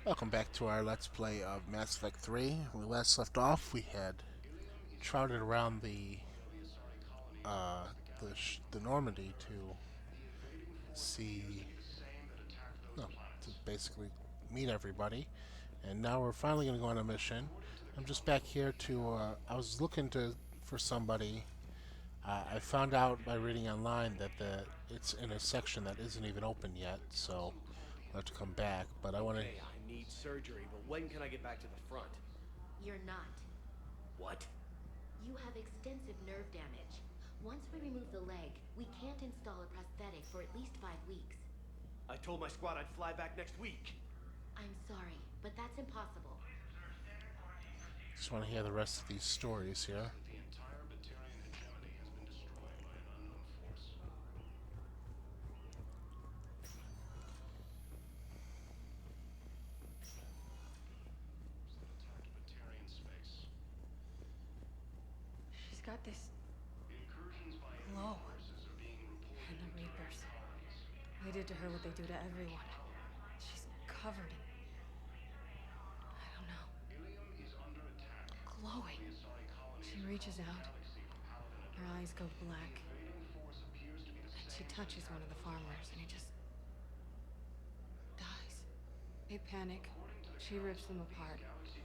Welcome back to our Let's Play of Mass Effect 3. When we last left off, we had trouted around uh, the Normandy to see, no, to basically meet everybody. And now we're finally going to go on a mission. I'm just back here I was looking for somebody. I found out by reading online that it's in a section that isn't even open yet, so I'll have to come back. But I want to. Okay, I need surgery, but when can I get back to the front? You're not. What? You have extensive nerve damage. Once we remove the leg, we can't install a prosthetic for at least 5 weeks. I told my squad I'd fly back next week. I'm sorry, but that's impossible. Just want to hear the rest of these stories here. She's got this glow. And the Reapers. They did to her what they do to everyone. She's covered in, I don't know, glowing. She reaches out. Her eyes go black. And she touches one of the farmers and he just dies. They panic. She rips them apart.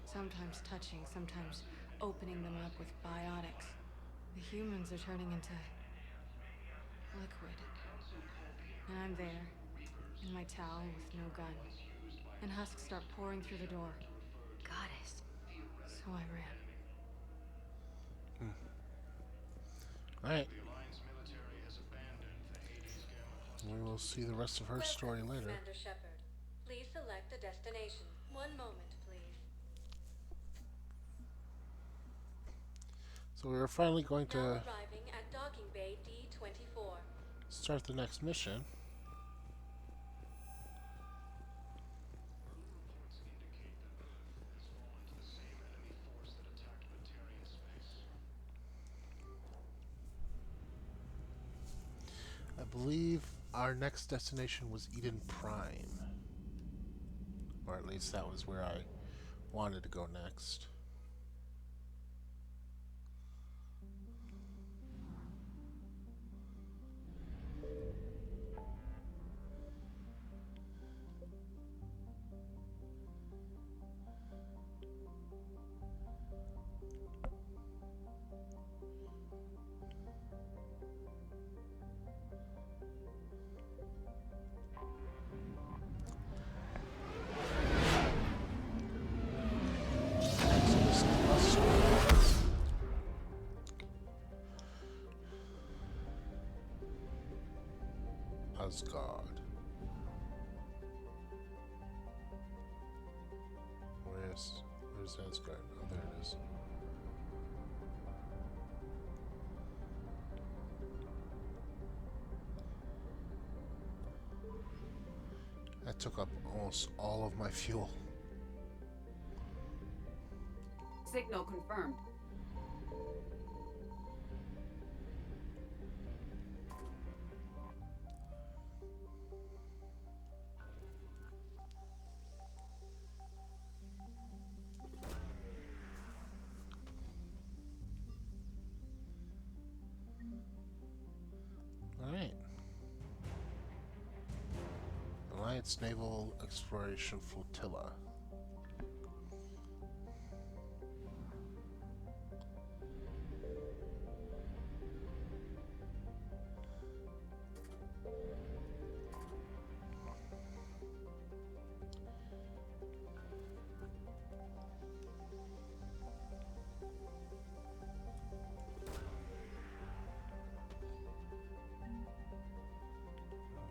Sometimes touching, sometimes opening them up with biotics. The humans are turning into liquid. And I'm there, in my towel with no gun. And husks start pouring through the door. Goddess. So I ran. Alright. We will see the rest of her story later. Commander Shepard. Please select a destination. One moment, please. So we're finally going Now to arriving at Docking Bay D-24. start the next mission. I believe our next destination was Eden Prime. Or at least that was where I wanted to go next. Exodus Cluster. Asgard. Where's Asgard? Oh, there it is. That took up almost all of my fuel. Signal confirmed. Alright. Alliance Naval Exploration Flotilla.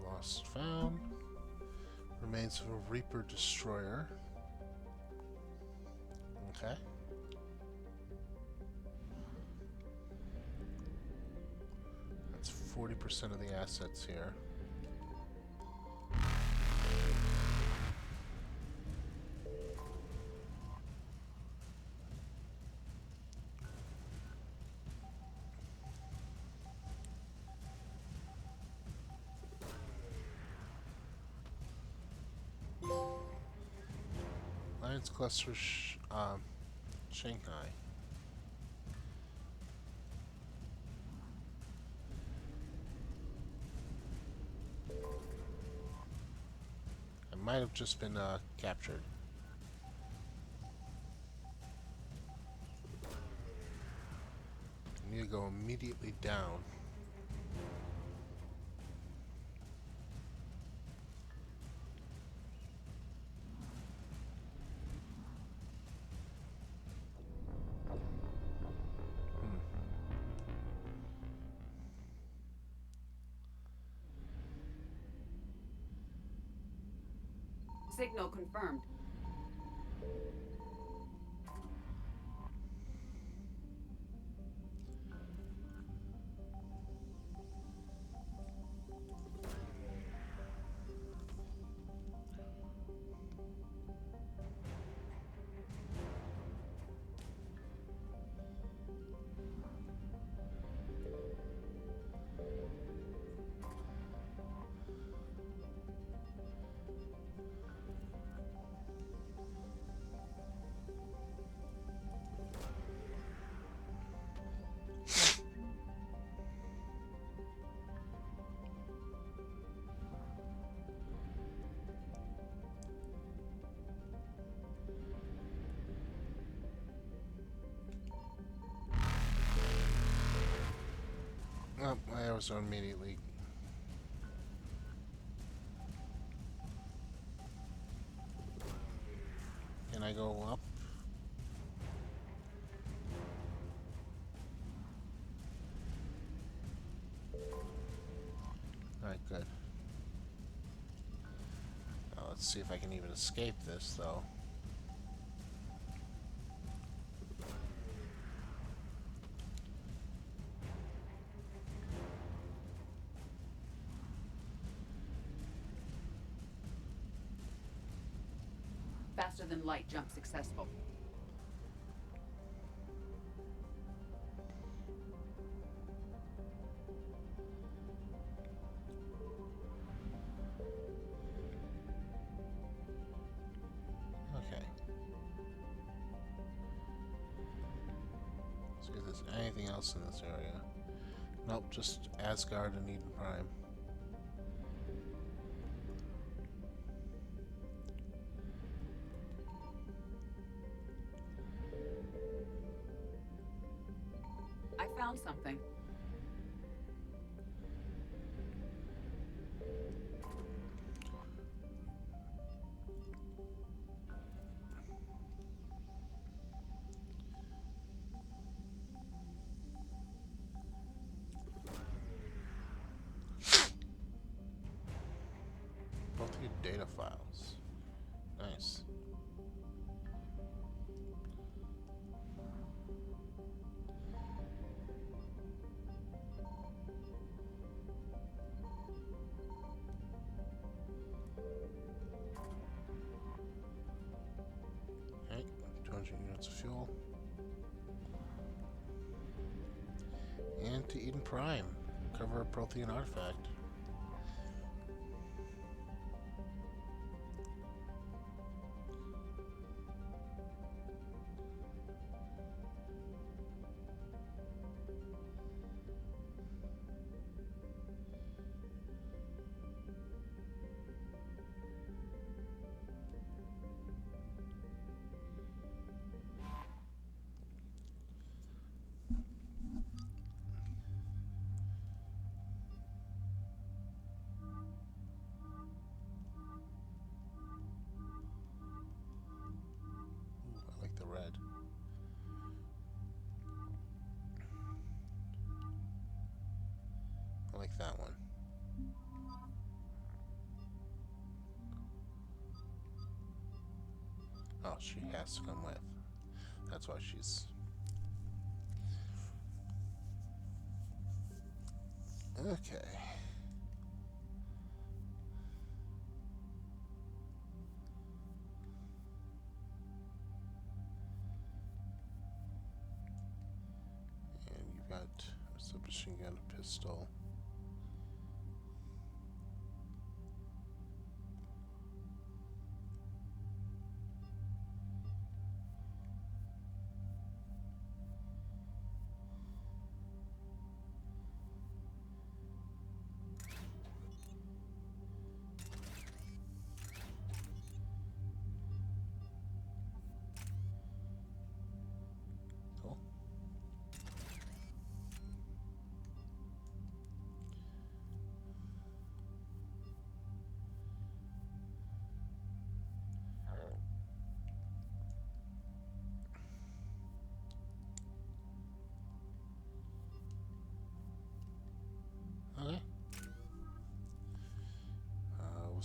Lost found. Remains of a Reaper destroyer. Okay. That's 40% of the assets here. Science Cluster Shanghai. I might have just been captured. I need to go immediately down. Signal confirmed. Oh, my arrows are immediately. Can I go up? Alright, good. Now let's see if I can even escape this, though. Faster than light jump successful. Okay. See if there's anything else in this area. Nope, just Asgard and Eden Prime. I found something. Both your data files. Nice. Okay, 200 units of fuel. And to Eden Prime. Cover a Prothean artifact. Ooh, I like the red. I like that one. Oh, she has to come with. That's why she's... Okay. And you've got a submachine gun, a pistol.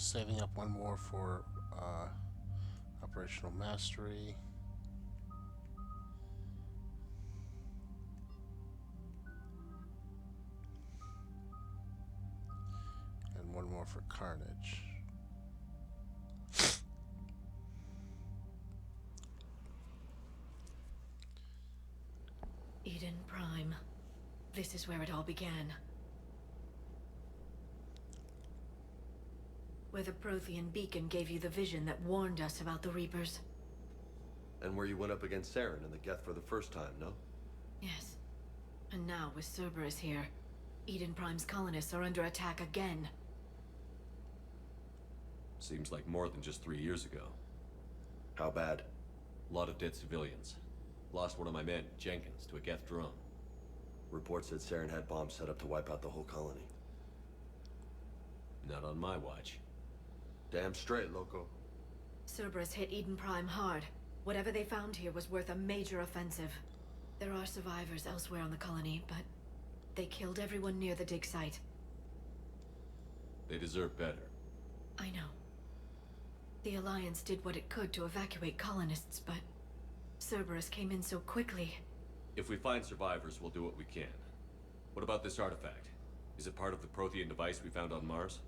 saving up one more for operational mastery. And one more for carnage. Eden Prime. This is where it all began. Where the Prothean beacon gave you the vision that warned us about the Reapers. And where you went up against Saren and the Geth for the first time, no? Yes. And now, with Cerberus here, Eden Prime's colonists are under attack again. Seems like more than just 3 years ago. How bad? A lot of dead civilians. Lost one of my men, Jenkins, to a Geth drone. Reports said Saren had bombs set up to wipe out the whole colony. Not on my watch. Damn straight, loco. Cerberus hit Eden Prime hard. Whatever they found here was worth a major offensive. There are survivors elsewhere on the colony, but they killed everyone near the dig site. They deserve better. I know. The Alliance did what it could to evacuate colonists, but Cerberus came in so quickly. If we find survivors, we'll do what we can. What about this artifact? Is it part of the Prothean device we found on Mars?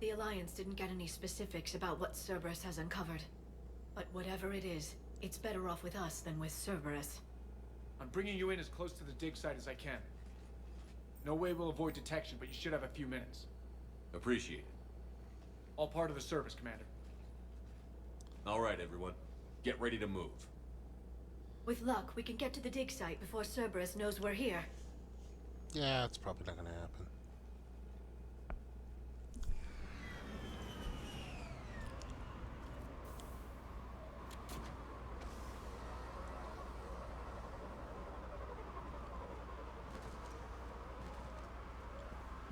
The Alliance didn't get any specifics about what Cerberus has uncovered. But whatever it is, it's better off with us than with Cerberus. I'm bringing you in as close to the dig site as I can. No way we'll avoid detection, but you should have a few minutes. Appreciate it. All part of the service, Commander. All right, everyone. Get ready to move. With luck, we can get to the dig site before Cerberus knows we're here. Yeah, it's probably not going to happen.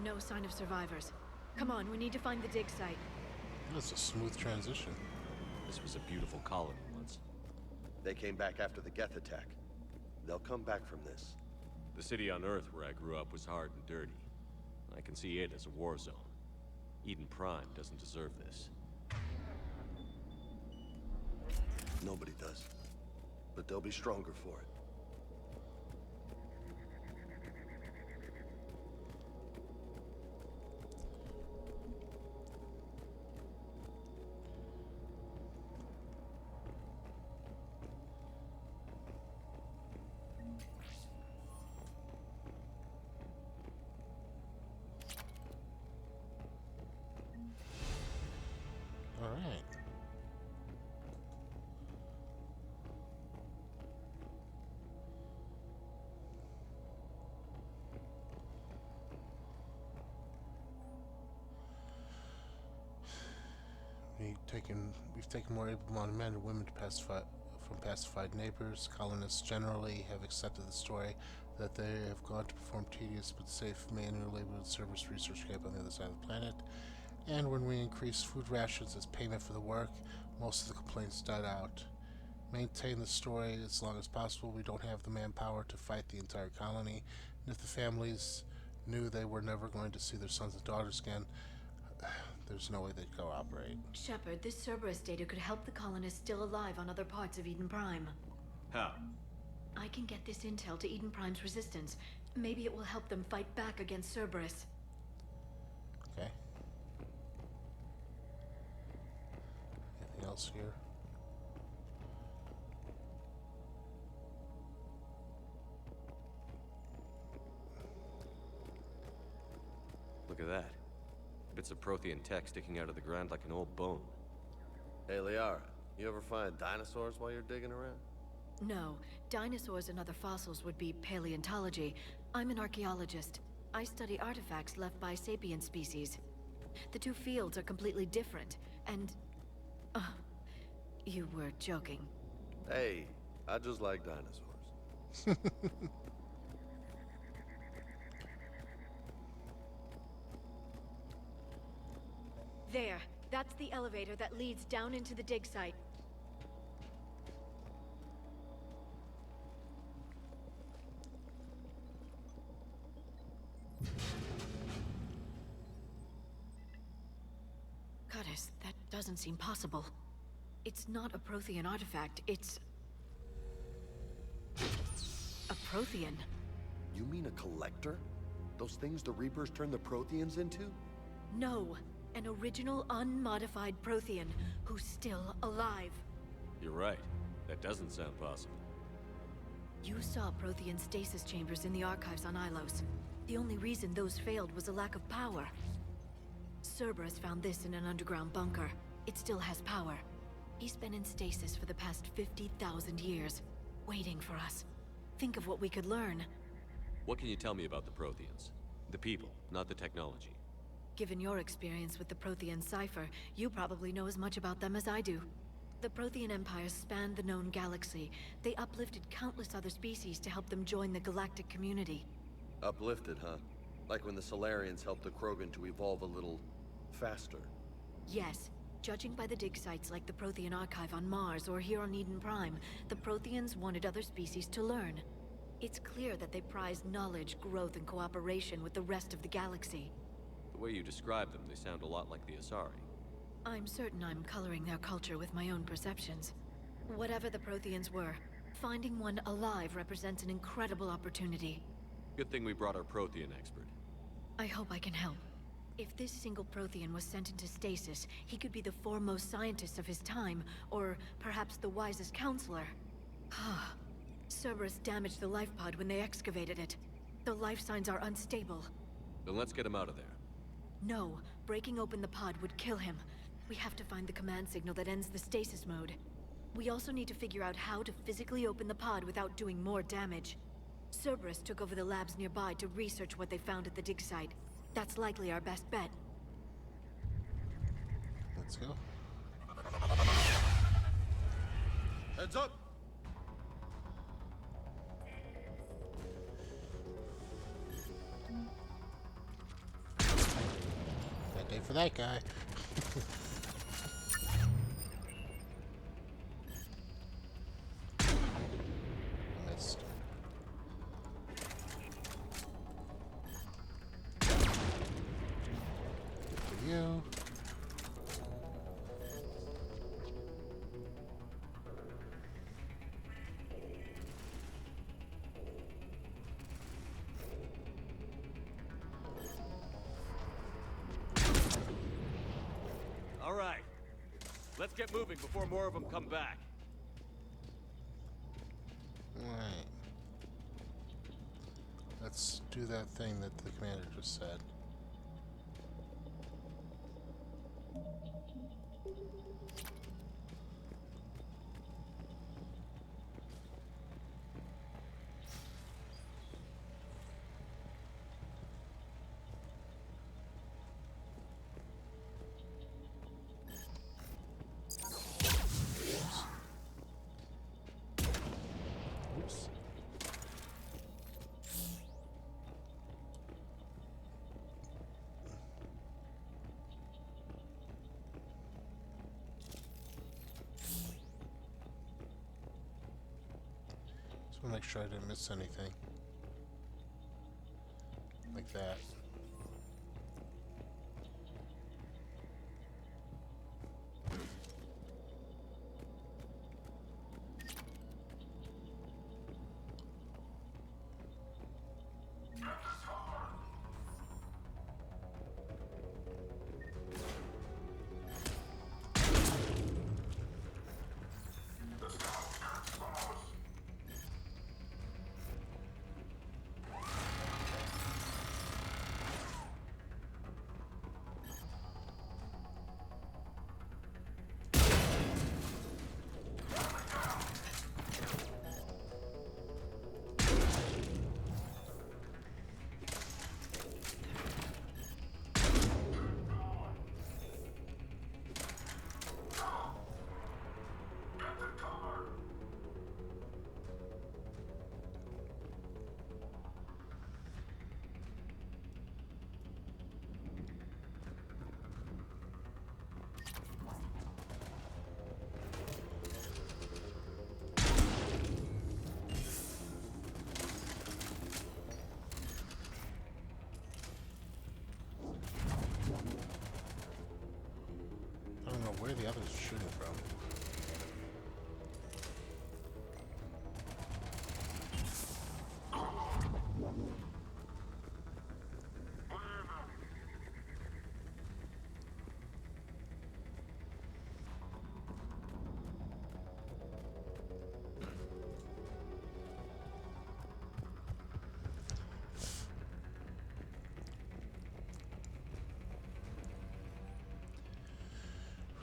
No sign of survivors. Come on, we need to find the dig site. That's a smooth transition. This was a beautiful colony once. They came back after the Geth attack. They'll come back from this. The city on Earth where I grew up was hard and dirty. I can see it as a war zone. Eden Prime doesn't deserve this. Nobody does. But they'll be stronger for it. All right. We've taken more able-bodied men and women to pacify from pacified neighbors. Colonists generally have accepted the story that they have gone to perform tedious but safe manual labor with Cerberus research camp on the other side of the planet. And when we increased food rations as payment for the work, most of the complaints died out. Maintain the story as long as possible. We don't have the manpower to fight the entire colony. And if the families knew they were never going to see their sons and daughters again, there's no way they'd cooperate. Shepard, this Cerberus data could help the colonists still alive on other parts of Eden Prime. How? I can get this intel to Eden Prime's resistance. Maybe it will help them fight back against Cerberus. Okay. Anything else here? Look at that. Bits of Prothean tech sticking out of the ground like an old bone. Hey, Liara, you ever find dinosaurs while you're digging around? No, dinosaurs and other fossils would be paleontology. I'm an archaeologist. I study artifacts left by sapient species. The two fields are completely different, and... you were joking. Hey, I just like dinosaurs. There. That's the elevator that leads down into the dig site. seem possible. It's not a Prothean artifact, it's... a Prothean. You mean a collector? Those things the Reapers turn the Protheans into? No, an original unmodified Prothean who's still alive. You're right. That doesn't sound possible. You saw Prothean stasis chambers in the archives on Ilos. The only reason those failed was a lack of power. Cerberus found this in an underground bunker. It still has power. He's been in stasis for the past 50,000 years, waiting for us. Think of what we could learn. What can you tell me about the Protheans? The people, not the technology. Given your experience with the Prothean cipher, you probably know as much about them as I do. The Prothean Empire spanned the known galaxy. They uplifted countless other species to help them join the galactic community. Uplifted, huh? Like when the Solarians helped the Krogan to evolve a little... faster. Yes. Judging by the dig sites like the Prothean Archive on Mars or here on Eden Prime, the Protheans wanted other species to learn. It's clear that they prize knowledge, growth, and cooperation with the rest of the galaxy. The way you describe them, they sound a lot like the Asari. I'm certain I'm coloring their culture with my own perceptions. Whatever the Protheans were, finding one alive represents an incredible opportunity. Good thing we brought our Prothean expert. I hope I can help. If this single Prothean was sent into stasis, he could be the foremost scientist of his time, or perhaps the wisest counselor. Cerberus damaged the life pod when they excavated it. The life signs are unstable. Then let's get him out of there. No, breaking open the pod would kill him. We have to find the command signal that ends the stasis mode. We also need to figure out how to physically open the pod without doing more damage. Cerberus took over the labs nearby to research what they found at the dig site. That's likely our best bet. Let's go. Heads up! Bad day for that guy. Missed. Good for you. All right. Let's get moving before more of them come back. Alright. Let's do that thing that the commander just said. Oops. Just want to make sure I didn't miss anything. Like that. he's shooting from.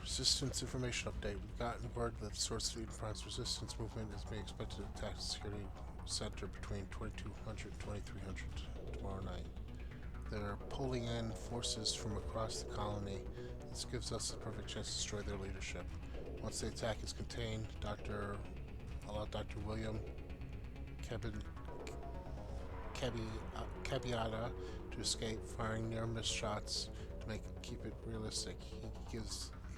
Resistance information update. We've gotten word that the source of Eden Prime's resistance movement is being expected to attack the security center between 2200 and 2300 tomorrow night. They're pulling in forces from across the colony. This gives us the perfect chance to destroy their leadership. Once the attack is contained, allow Dr. William Caballada to escape, firing near-miss shots to keep it realistic.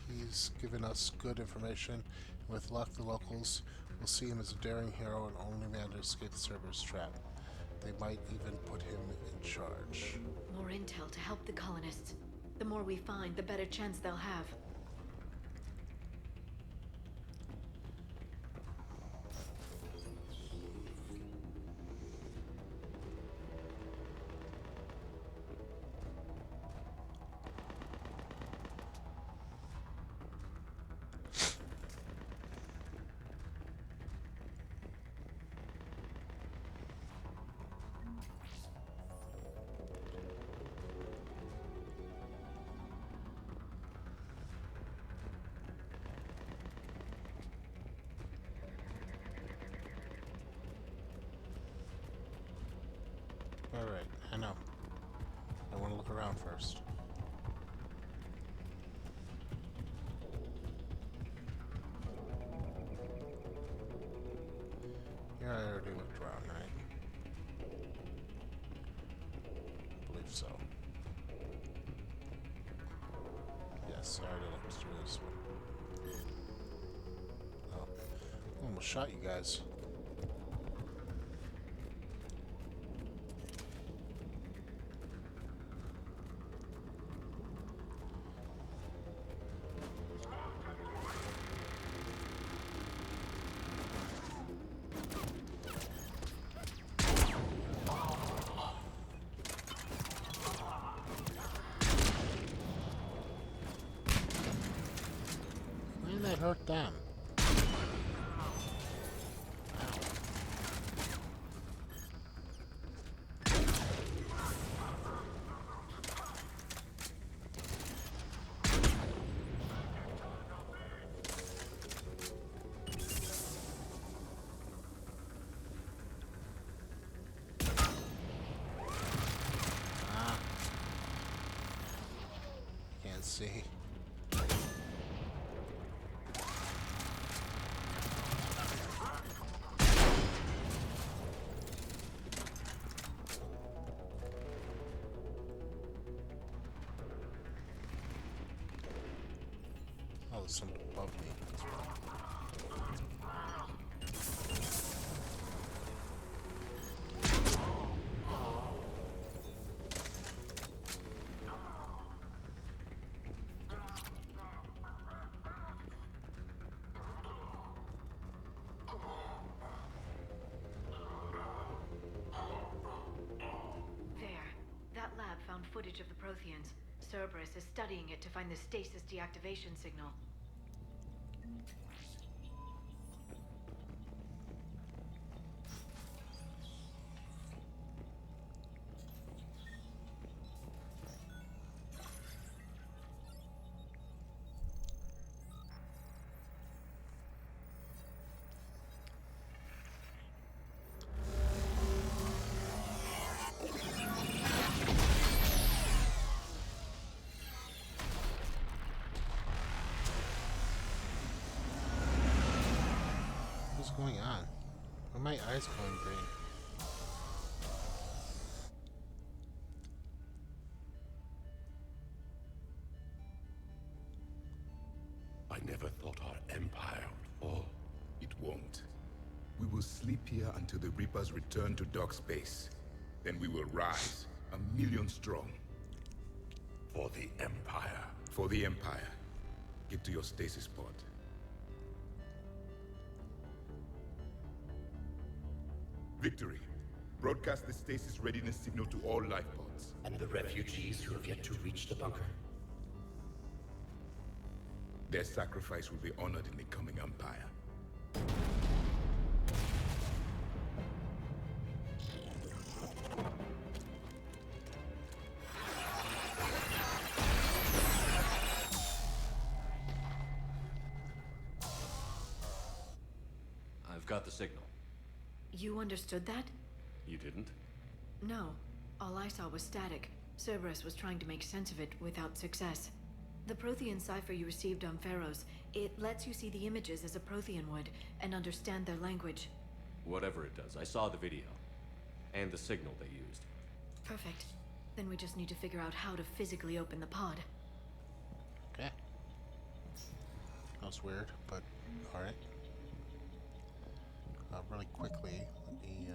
He's given us good information, and with luck the locals will see him as a daring hero and only man to escape the Cerberus trap. They might even put him in charge. More intel to help the colonists. The more we find, the better chance they'll have. Alright, I know. I want to look around first. Yeah, I already looked around, right? I believe so. Yes, I already looked through this one. Oh, I almost shot you guys. That hurt them. Can't see. There's something above me. There. That lab found footage of the Protheans. Cerberus is studying it to find the stasis deactivation signal. What's going on? Why are my eyes going green? I never thought our empire would fall. It won't. We will sleep here until the Reapers return to Dock Space. Then we will rise, 1,000,000 strong. For the Empire. For the Empire. Get to your stasis pod. Victory. Broadcast the stasis readiness signal to all life pods. And the refugees who have yet to reach the bunker. Their sacrifice will be honored in the coming Empire. I've got the signal. You understood that? You didn't? No. All I saw was static. Cerberus was trying to make sense of it without success. The Prothean cipher you received on Pharaohs, it lets you see the images as a Prothean would, and understand their language. Whatever it does, I saw the video. And the signal they used. Perfect. Then we just need to figure out how to physically open the pod. Okay. That was weird, but alright. Really quickly, let me,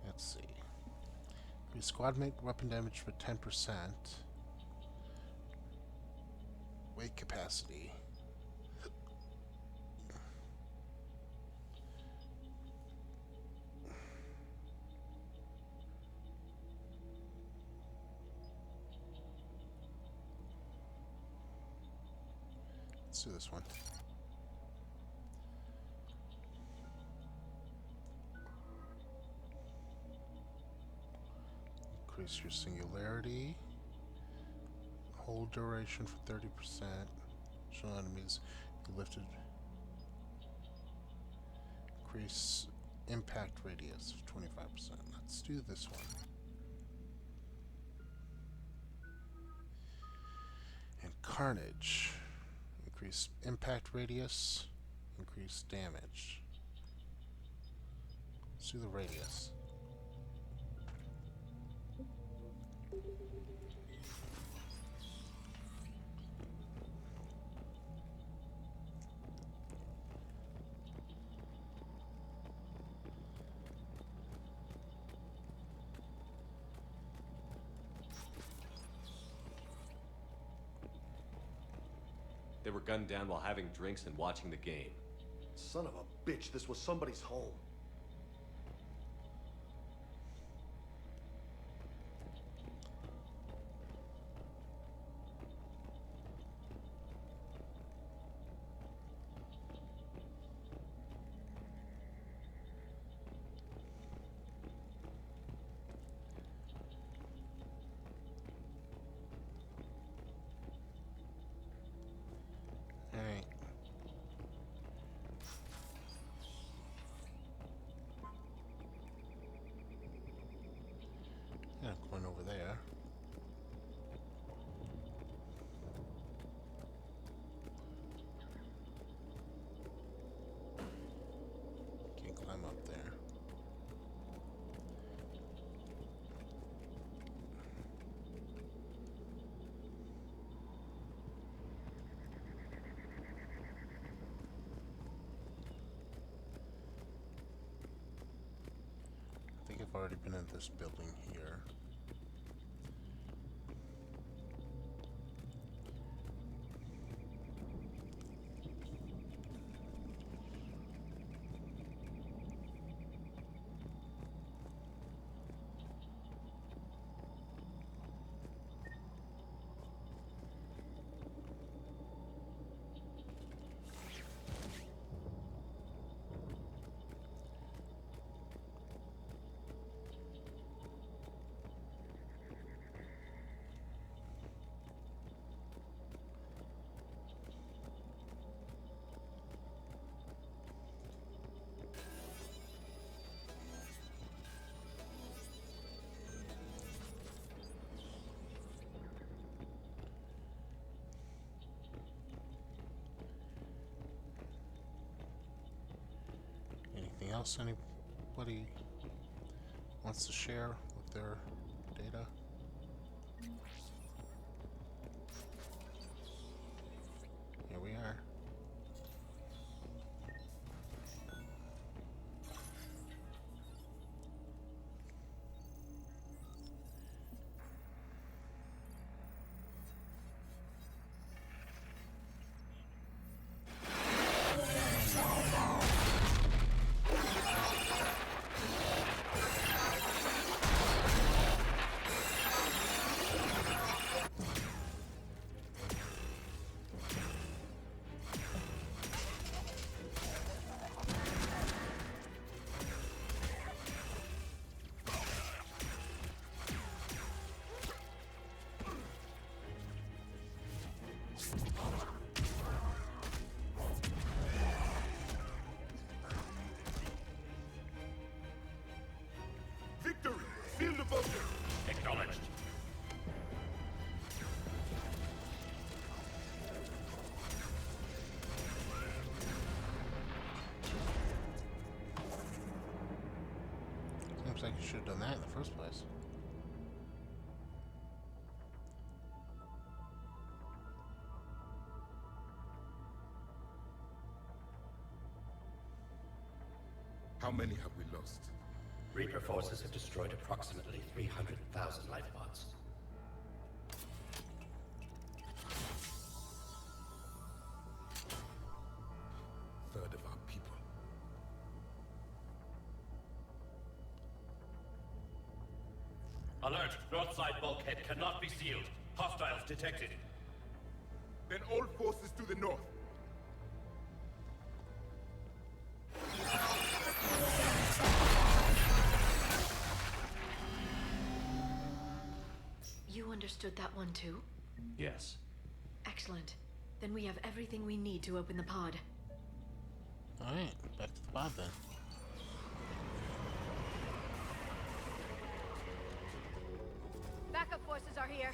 let's see. Your squad mate weapon damage for 10%. Weight capacity. Let's do this one. Increase your singularity. Hold duration for 30%. Show enemies you lifted. Increase impact radius of 25%. Let's do this one. And Carnage. Increase impact radius, increase damage. Let's do the radius. They were gunned down while having drinks and watching the game. Son of a bitch, this was somebody's home. Alright. Yeah, going over there. Can't climb up there. I think I've already been in this building here. Anything else anybody wants to share with their data? Here we are. Should have done that in the first place. How many have we lost? Reaper forces have destroyed approximately 300,000 life pods. Third of our people. Alert! North side bulkhead cannot be sealed. Hostiles detected. Then all forces to the north. You understood that one too? Yes. Excellent. Then we have everything we need to open the pod. Alright, back to the pod then. Backup forces are here.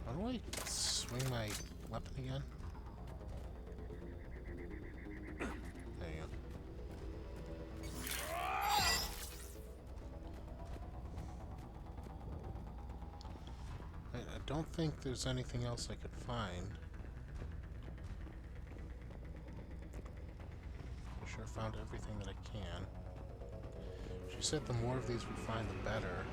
How do I swing my weapon again? There you go. I don't think there's anything else I could find. I'm sure I found everything that I can. She said the more of these we find, the better.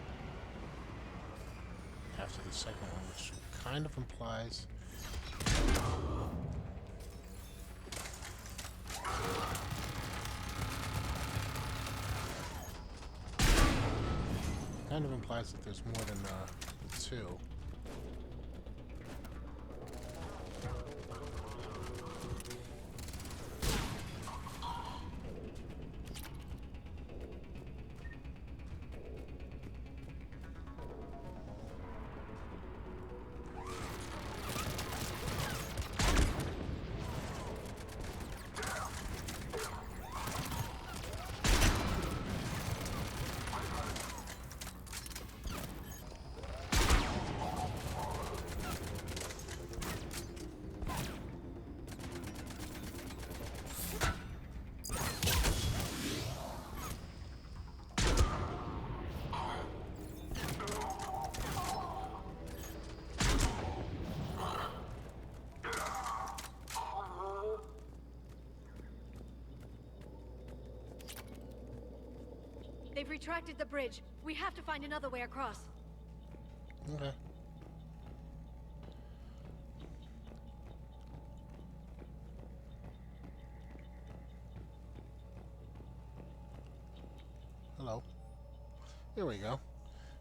After the second one, which kind of implies that there's more than two. They've retracted the bridge. We have to find another way across. Okay. Hello. Here we go.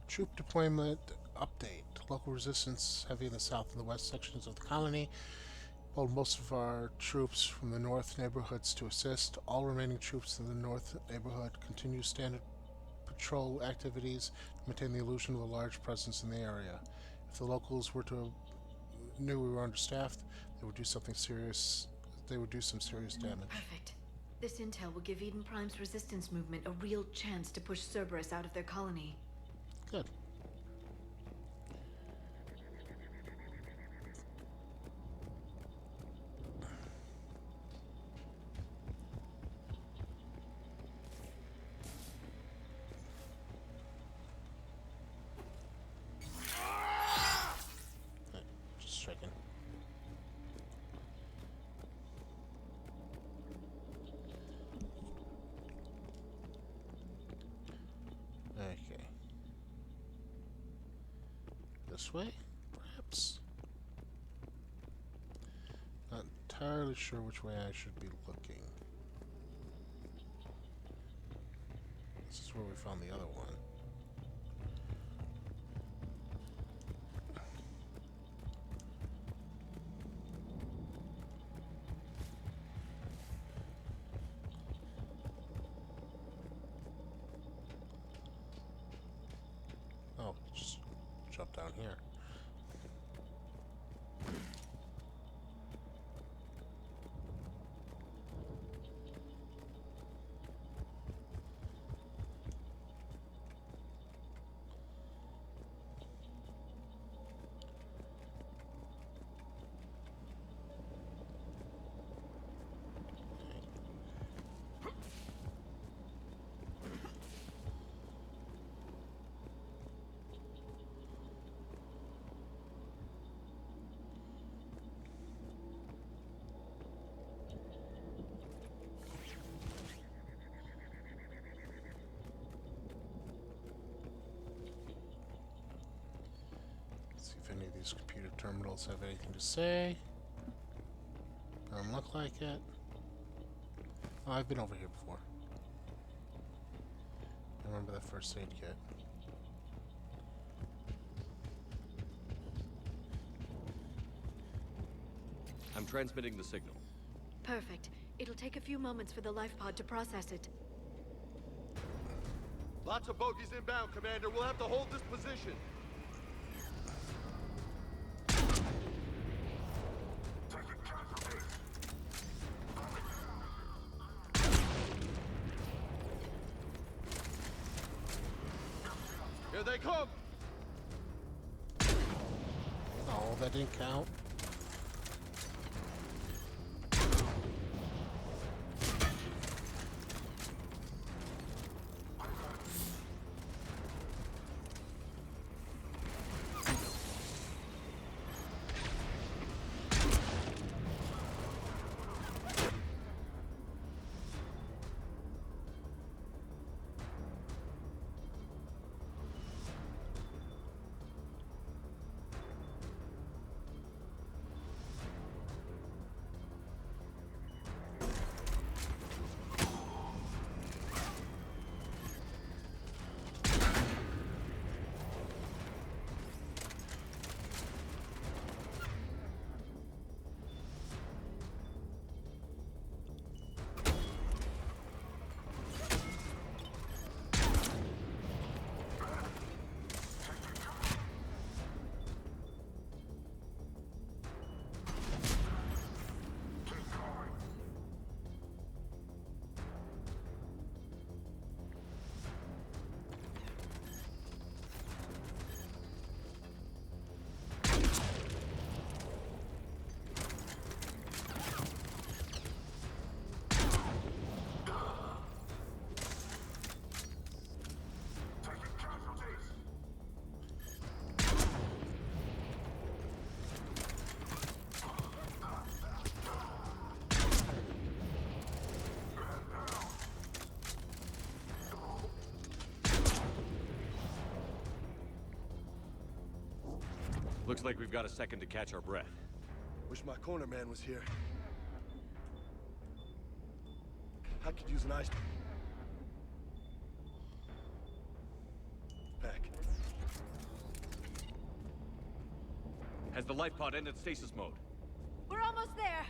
Troop deployment update. Local resistance heavy in the south and the west sections of the colony. Pulled most of our troops from the north neighborhoods to assist. All remaining troops in the north neighborhood continue standard patrol activities to maintain the illusion of a large presence in the area. If the locals knew we were understaffed, they would do something serious. They would do some serious damage. Perfect. This intel will give Eden Prime's resistance movement a real chance to push Cerberus out of their colony. Good. Just checking. Okay. This way, perhaps? entirely sure which way I should be looking. This is where we found the other one. Oh, just jump down here. See if any of these computer terminals have anything to say. Doesn't look like it. Oh, I've been over here before. I remember that first aid kit. I'm transmitting the signal. Perfect. It'll take a few moments for the life pod to process it. Lots of bogies inbound, Commander. We'll have to hold this position. Here they come! Oh, that didn't count. Looks like we've got a second to catch our breath. Wish my corner man was here. I could use an ice pack. Has the life pod ended stasis mode? We're almost there!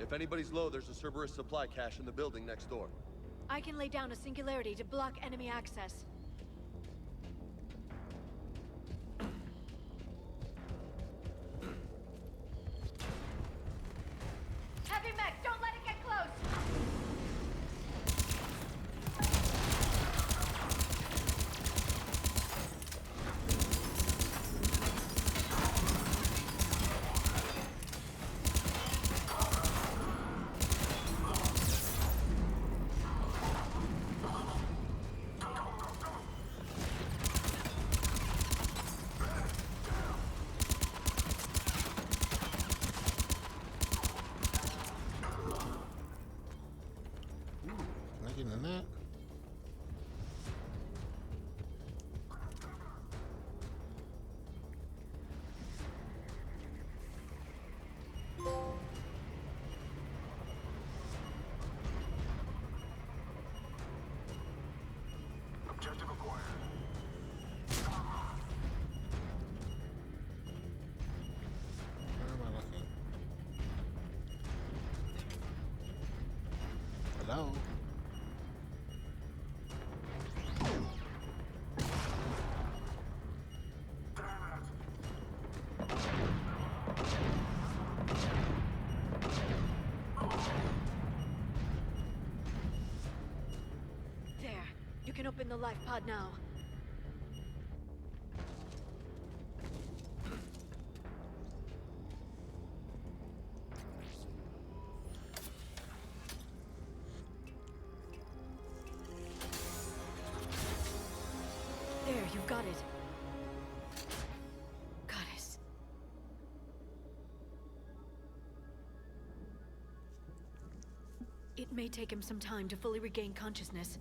If anybody's low, there's a Cerberus supply cache in the building next door. I can lay down a singularity to block enemy access. Heavy mech, don't let it get close! Getting in that. Hello? There. You can open the life pod now. There, you've got it. Goddess. It may take him some time to fully regain consciousness.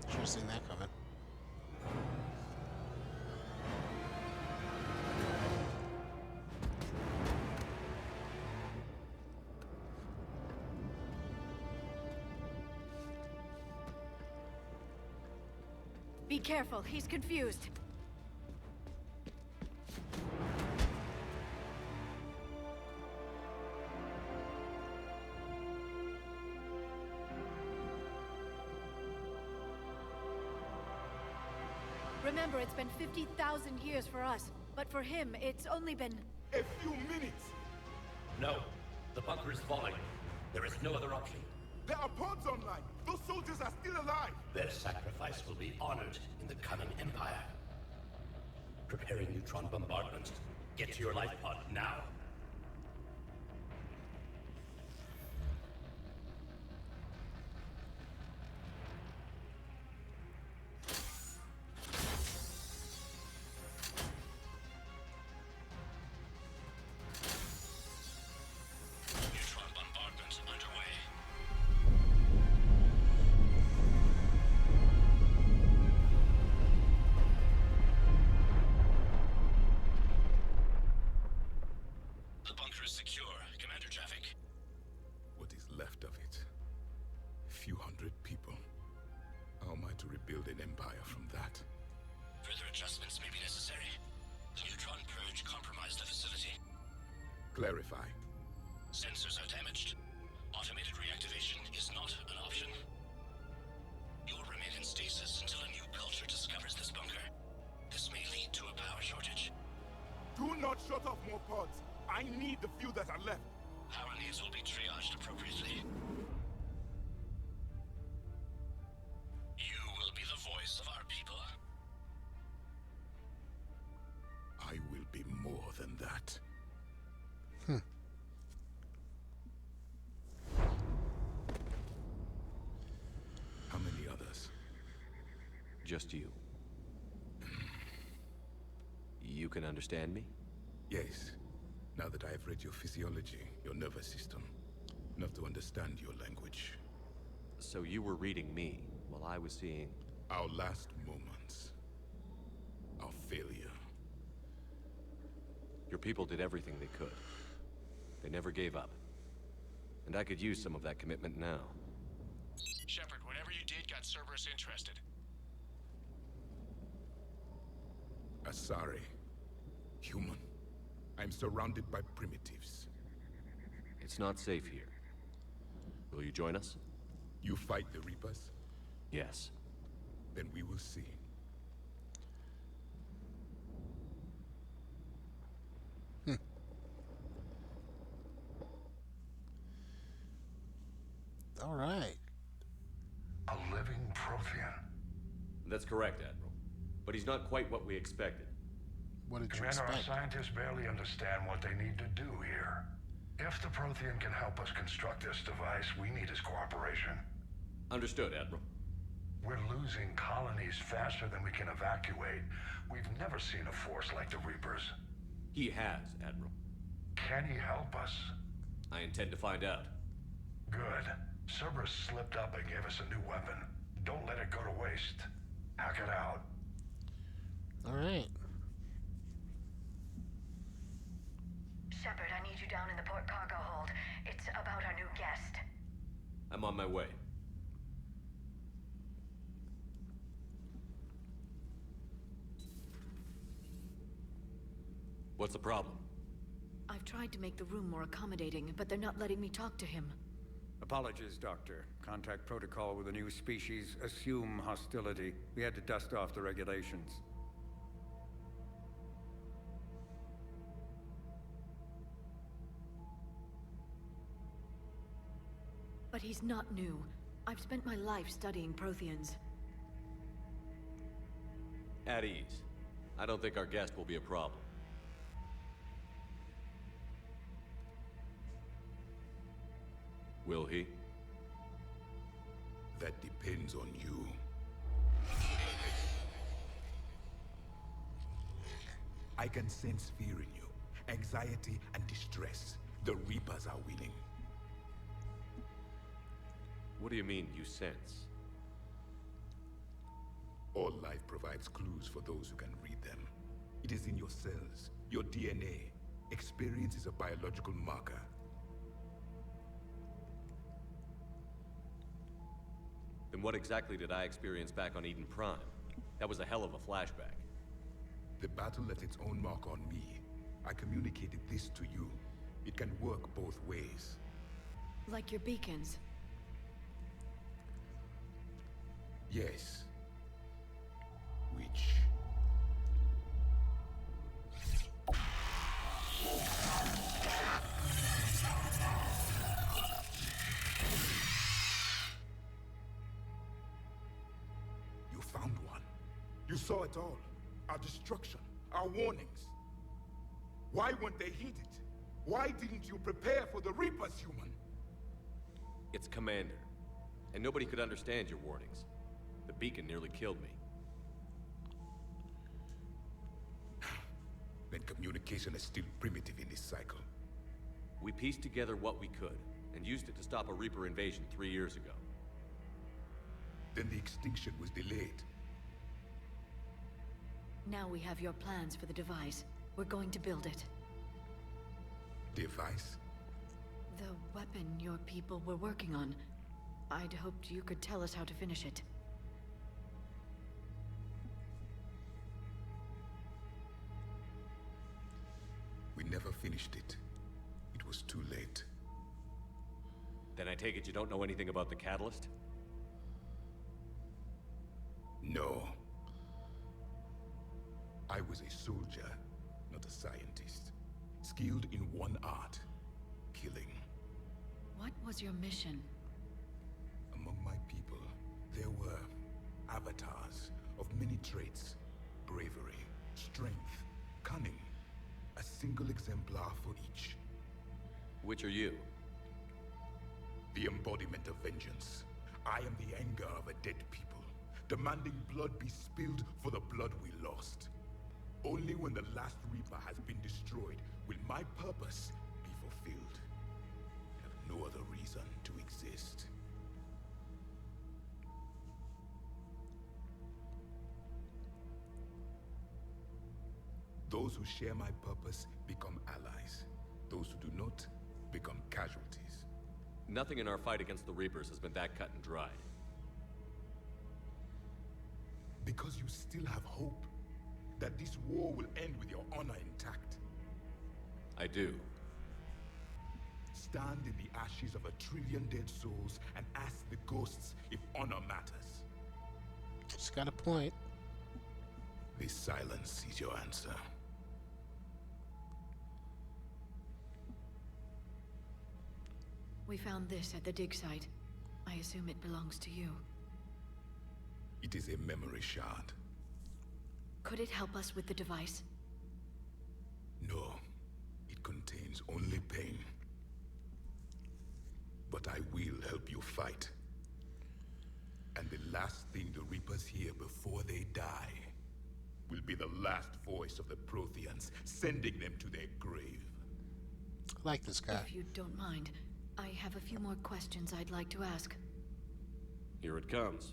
Should've seen that coming. Be careful, he's confused. Remember, it's been 50,000 years for us, but for him, it's only been... A few minutes! No. The bunker is falling. There is no other option. There are pods online! Those soldiers are still alive! Their sacrifice will be honored in the coming Empire. Preparing neutron bombardment. Get to your life pod now. Neutron bombardment underway. The bunker is secure. Commander Traffic. What is left of it? A few hundred people. How am I to rebuild an empire from that? Further adjustments may be necessary. The neutron purge compromised the facility. Clarify. Sensors are damaged. Automated reactivation is not an option. You'll remain in stasis until a new culture discovers this bunker. This may lead to a power shortage. Do not shut off more pods! I need the few that are left! Power needs will be triaged appropriately. You will be the voice of our people. I will be more than that. How many others? Just you. You can understand me? Yes. Now that I have read your physiology, your nervous system, enough to understand your language. So you were reading me while I was seeing... Our last moments. Our failure. Your people did everything they could. They never gave up. And I could use some of that commitment now. Shepard, whatever you did got Cerberus interested. Asari. Human. I'm surrounded by primitives. It's not safe here. Will you join us? You fight the Reapers? Yes. Then we will see. All right. A living Prothean. That's correct, Admiral. But he's not quite what we expected. What did you Commander, our expect? scientists barely understand what they need to do here. If the Prothean can help us construct this device, we need his cooperation. Understood, Admiral. We're losing colonies faster than we can evacuate. We've never seen a force like the Reapers. He has, Admiral. Can he help us? I intend to find out. Good. Cerberus slipped up and gave us a new weapon. Don't let it go to waste. Hack it out. All right. Shepard, I need you down in the port cargo hold. It's about our new guest. I'm I'm on my way. What's the problem? I've tried to make the room more accommodating, but they're not letting me talk to him. Apologies, Doctor. Contact protocol with a new species. Assume hostility. We had to dust off the regulations. But he's not new. I've spent my life studying Protheans. At ease. I don't think our guest will be a problem. Will he? That depends on you. I can sense fear in you, anxiety and distress. The Reapers are winning. What do you mean, you sense? All life provides clues for those who can read them. It is in your cells, your DNA. Experience is a biological marker. Then what exactly did I experience back on Eden Prime? That was a hell of a flashback. The battle left its own mark on me. I communicated this to you. It can work both ways. Like your beacons. Yes. Which... You found one. You saw it all. Our destruction, our warnings. Why weren't they heeded? Why didn't you prepare for the Reapers, human? It's Commander. And nobody could understand your warnings. The beacon nearly killed me. Then communication is still primitive in this cycle. We pieced together what we could, and used it to stop a Reaper invasion 3 years ago. Then the extinction was delayed. Now we have your plans for the device. We're going to build it. Device? The weapon your people were working on. I'd hoped you could tell us how to finish it. We never finished it. It was too late. Then I take it you don't know anything about the catalyst? No. I was a soldier, not a scientist. Skilled in one art, killing. What was your mission? Among my people, there were avatars of many traits. Bravery, strength, cunning. A single exemplar for each. Which are you? The embodiment of vengeance. I am the anger of a dead people, demanding blood be spilled for the blood we lost. Only when the last Reaper has been destroyed will my purpose be fulfilled. I have no other reason to exist. Those who share my purpose become allies. Those who do not become casualties. Nothing in our fight against the Reapers has been that cut and dried. Because you still have hope that this war will end with your honor intact. I do. Stand in the ashes of 1 trillion dead souls and ask the ghosts if honor matters. She's got a point. This silence is your answer. We found this at the dig site. I assume it belongs to you. It is a memory shard. Could it help us with the device? No. It contains only pain. But I will help you fight. And the last thing the Reapers hear before they die will be the last voice of the Protheans, sending them to their grave. I like this guy. If you don't mind, I have a few more questions I'd like to ask. Here it comes.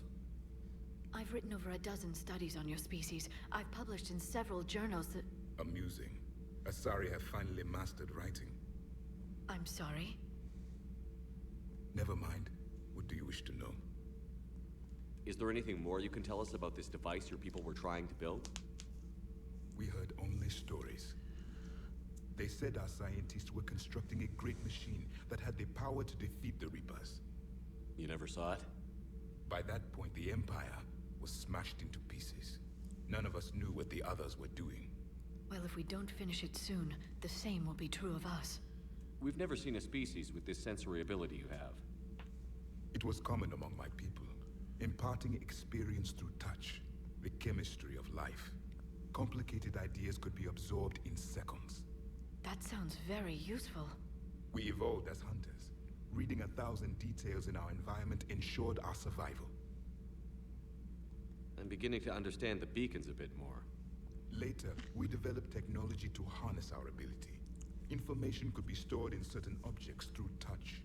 I've written over a dozen studies on your species. I've published in several journals that... Amusing. Asari have finally mastered writing. I'm sorry? Never mind. Would Is there anything more you can tell us about this device your people were trying to build? We heard only stories. They said our scientists were constructing a great machine that had the power to defeat the Reapers. You never saw it? By that point, the Empire was smashed into pieces. None of us knew what the others were doing. Well, if we don't finish it soon, the same will be true of us. We've never seen a species with this sensory ability you have. It was common among my people, imparting experience through touch, the chemistry of life. Complicated ideas could be absorbed in seconds. That sounds very useful. We evolved as hunters. Reading 1,000 details in our environment ensured our survival. I'm beginning to understand the beacons a bit more. Later, we developed technology to harness our ability. Information could be stored in certain objects through touch.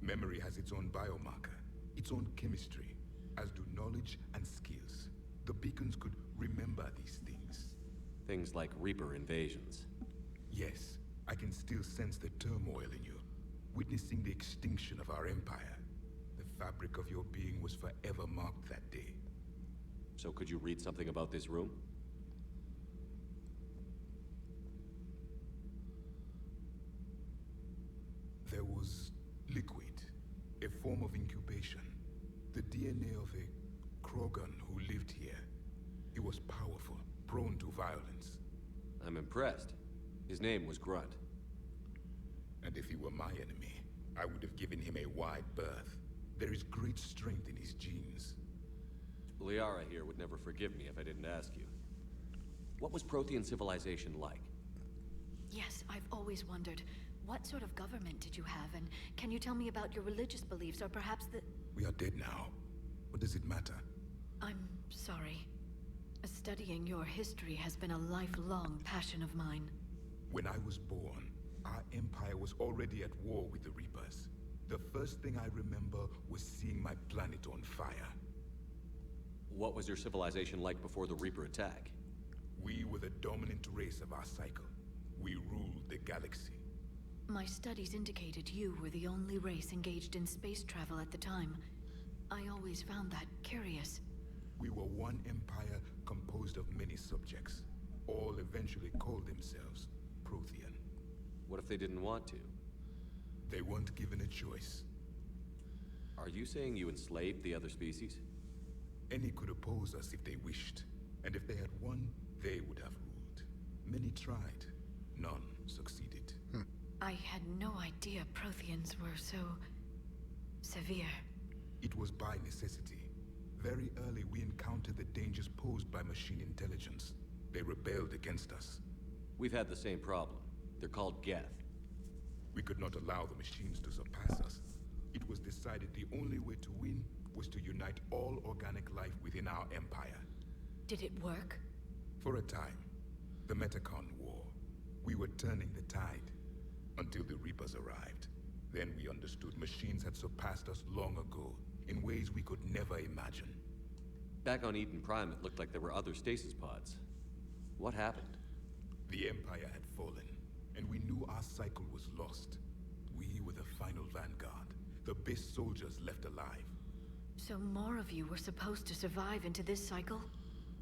Memory has its own biomarker, its own chemistry, as do knowledge and skills. The beacons could remember these things. Things like Reaper invasions. Yes, I can still sense the turmoil in you, witnessing the extinction of our empire. The fabric of your being was forever marked that day. So could you read something about this room? There was liquid, a form of incubation. The DNA of a Krogan who lived here. He was powerful, prone to violence. I'm impressed. His name was Grunt. And if he were my enemy, I would have given him a wide berth. There is great strength in his genes. Liara here would never forgive me if I didn't ask you. What was Prothean civilization like? Yes, I've always wondered. What sort of government did you have, and can you tell me about your religious beliefs, or perhaps the... We are dead now. What does it matter? I'm sorry. Studying your history has been a lifelong passion of mine. When I was born, our empire was already at war with the Reapers. The first thing I remember was seeing my planet on fire. What was your civilization like before the Reaper attack? We were the dominant race of our cycle. We ruled the galaxy. My studies indicated you were the only race engaged in space travel at the time. I always found that curious. We were one empire composed of many subjects. All eventually called themselves Prothean. What if they didn't want to? They weren't given a choice. Are you saying you enslaved the other species? Any could oppose us if they wished. And if they had won, they would have ruled. Many tried. None succeeded. I had no idea Protheans were so... severe. It was by necessity. Very early we encountered the dangers posed by machine intelligence. They rebelled against us. We've had the same problem. They're called Geth. We could not allow the machines to surpass us. It was decided the only way to win was to unite all organic life within our empire. Did it work? For a time. The Metacon War. We were turning the tide. Until the Reapers arrived. Then we understood machines had surpassed us long ago, in ways we could never imagine. Back on Eden Prime, it looked like there were other stasis pods. What happened? The Empire had fallen, and we knew our cycle was lost. We were the final vanguard, the best soldiers left alive. So more of you were supposed to survive into this cycle?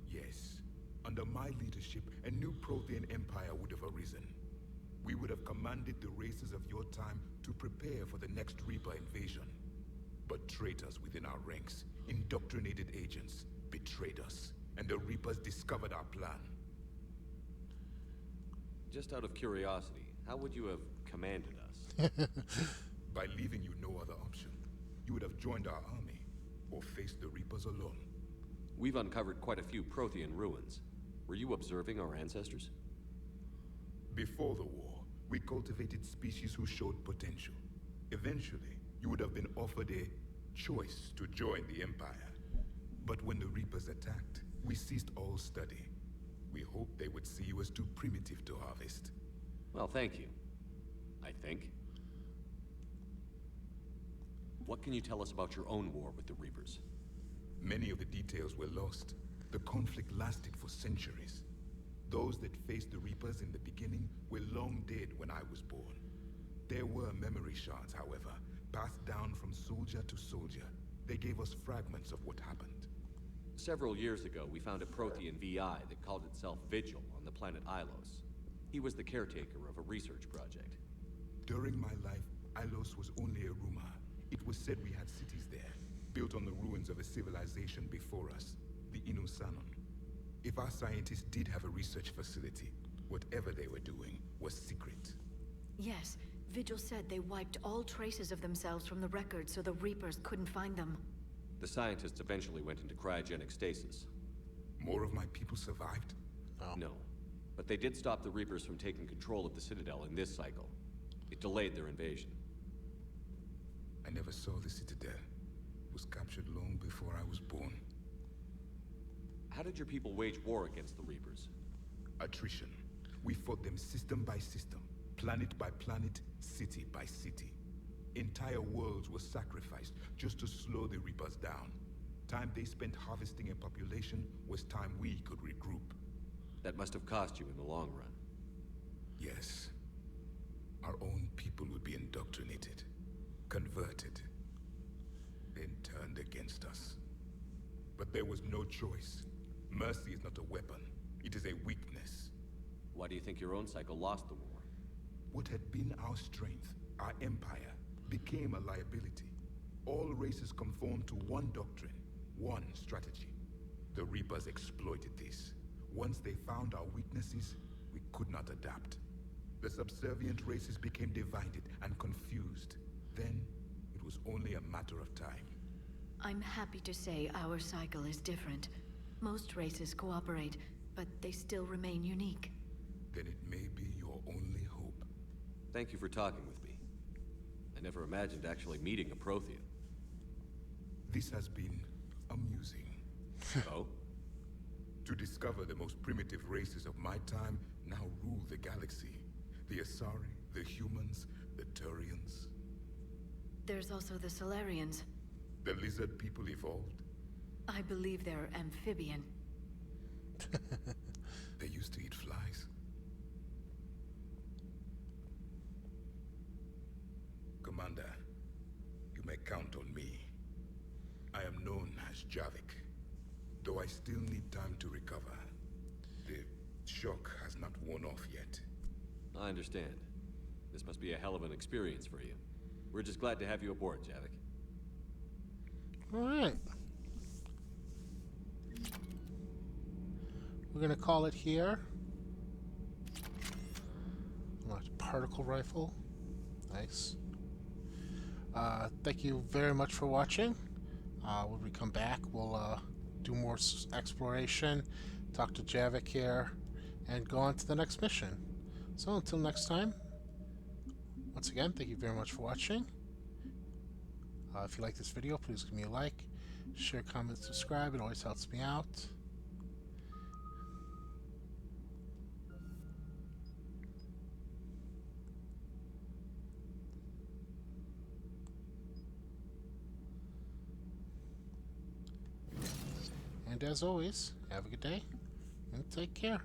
Yes. Under my leadership, a new Prothean empire would have arisen. We would have commanded the races of your time to prepare for the next Reaper invasion. But traitors within our ranks, indoctrinated agents, betrayed us, and the Reapers discovered our plan. Just out of curiosity, how would you have commanded us? By leaving you no other option. You would have joined our army, or faced the Reapers alone. We've uncovered quite a few Prothean ruins. Were you observing our ancestors? Before the war, we cultivated species who showed potential. Eventually, you would have been offered a choice to join the Empire. But when the Reapers attacked, we ceased all study. We hoped they would see you as too primitive to harvest. Well, thank you. I think. What can you tell us about your own war with the Reapers? Many of the details were lost. The conflict lasted for centuries. Those that faced the Reapers in the beginning were long dead when I was born. There were memory shards, however, passed down from soldier to soldier. They gave us fragments of what happened. Several years ago, we found a Prothean VI that called itself Vigil on the planet Ilos. He was the caretaker of a research project. During my life, Ilos was only a rumor. It was said we had cities there, built on the ruins of a civilization before us, the Inusanon. If our scientists did have a research facility, whatever they were doing was secret. Yes, Vigil said they wiped all traces of themselves from the records so the Reapers couldn't find them. The scientists eventually went into cryogenic stasis. More of my people survived? No. But they did stop the Reapers from taking control of the Citadel in this cycle. It delayed their invasion. I never saw the Citadel. It was captured long before I was born. How did your people wage war against the Reapers? Attrition. We fought them system by system, planet by planet, city by city. Entire worlds were sacrificed just to slow the Reapers down. Time they spent harvesting a population was time we could regroup. That must have cost you in the long run. Yes. Our own people would be indoctrinated, converted, then turned against us. But there was no choice. Mercy is not a weapon. It is a weakness. Why do you think your own cycle lost the war? What had been our strength, our empire, became a liability. All races conformed to one doctrine, one strategy. The Reapers exploited this. Once they found our weaknesses, we could not adapt. The subservient races became divided and confused. Then, it was only a matter of time. I'm happy to say our cycle is different. Most races cooperate, but they still remain unique. Then it may be your only hope. Thank you for talking with me. I never imagined actually meeting a Prothean. This has been amusing. Oh? To discover the most primitive races of my time now rule the galaxy. The Asari, the humans, the Turians. There's also the Solarians. The lizard people evolved. I believe they're amphibian. They used to eat flies. Commander, you may count on me. I am known as Javik, though I still need time to recover. The shock has not worn off yet. I understand. This must be a hell of an experience for you. We're just glad to have you aboard, Javik. Alright. We're gonna call it here. Particle rifle. Nice. Thank you very much for watching. When we come back, we'll do more exploration, talk to Javik here, and go on to the next mission. So until next time, once again, thank you very much for watching. If you like this video, please give me a like, share, comment, subscribe. It always helps me out. And as always, have a good day and take care.